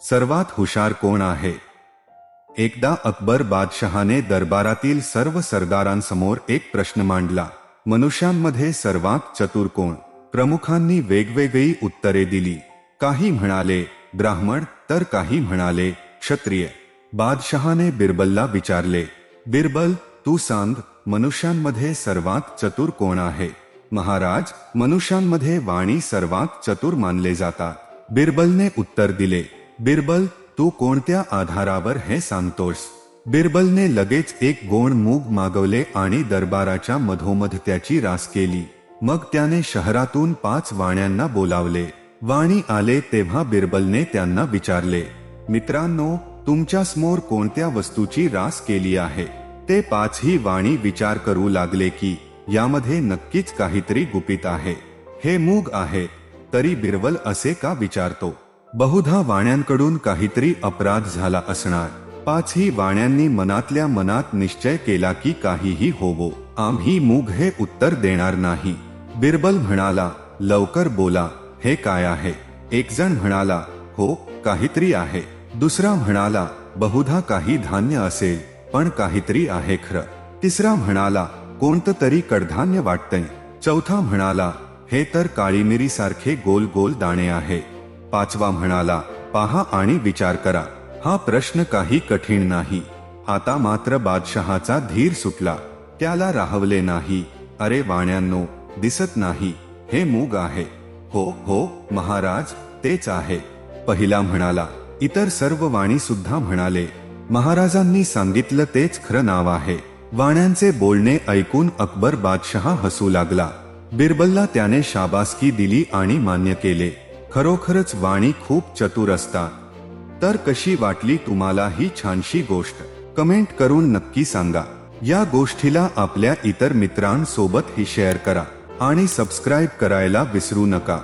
सर्वात हुशार कोण आहे? एकदा अकबर बादशहाने दरबारातील सर्व सरदारांसमोर एक प्रश्न मांडला. मनुष्यांमध्ये सर्वात चतुर कोण? प्रमुखांनी वेगवेगळी उत्तरे दिली. काही म्हणाले ब्राह्मण, तर काही म्हणाले क्षत्रिय. बादशहाने बिरबलला विचारले, बिरबल, तू सांग, मनुष्यांमध्ये सर्वात चतुर कोण आहे? महाराज, मनुष्यांमध्ये वाणी सर्वात चतुर मानले जातात. बिरबलने उत्तर दिले. बिरबल, तू कोणत्या आधारावर हे सांगतोस? बिरबलने लगेच एक गोण मूग मागवले आणि दरबाराच्या मधोमध त्याची रास केली. मग त्याने शहरातून 5 वाण्यांना बोलावले. वाणी आले तेव्हा बिरबलने त्यांना विचारले, मित्रांनो, तुमच्या समोर कोणत्या वस्तूची रास केली आहे? ते 5ही वाणी विचार करू लागले की यामध्ये नक्कीच काहीतरी गुपित आहे. हे मूग आहे, तरी बिरबल असे का विचारतो? बहुधा वाण्यांकडून काहीतरी अपराध झाला असणार. 5ही वाण्यांनी मनातल्या मनात निश्चय केला की काहीही होवो, आम्ही मूग हे उत्तर देणार नाही. बिरबल म्हणाला, लवकर बोला, हे काय आहे? एक जण म्हणाला, हो, काहीतरी आहे. दुसरा म्हणाला, बहुधा काही धान्य असेल, पण काहीतरी आहे खरं. तिसरा म्हणाला, कोणतं तरी कडधान्य वाटतंय. चौथा म्हणाला, हे तर काळी मिरी सारखे गोल गोल दाणे आहे. 5वा म्हणाला, पहा आणि विचार करा, हा प्रश्न काही कठीण नाही. आता मात्र बादशहाचा धीर सुटला. त्याला राहवले नाही. अरे वाण्यांनो, दिसत नाही, हे मूग आहे. हो हो महाराज, तेच आहे. पहिला म्हणाला. इतर सर्व वाणी सुद्धा म्हणाले, महाराजांनी सांगितलं तेच खरं नाव आहे. वाण्यांचे बोलणे ऐकून अकबर बादशहा हसू लागला. बिरबलला त्याने शाबासकी दिली आणि मान्य केले. खरोखरच वाणी खूप चतुर असतात. तर कशी वाटली तुम्हाला ही छानशी गोष्ट? कमेंट करून नक्की सांगा. या गोष्टीला आपल्या इतर मित्रांसोबत ही शेअर करा आणि सबस्क्राईब करायला विसरू नका.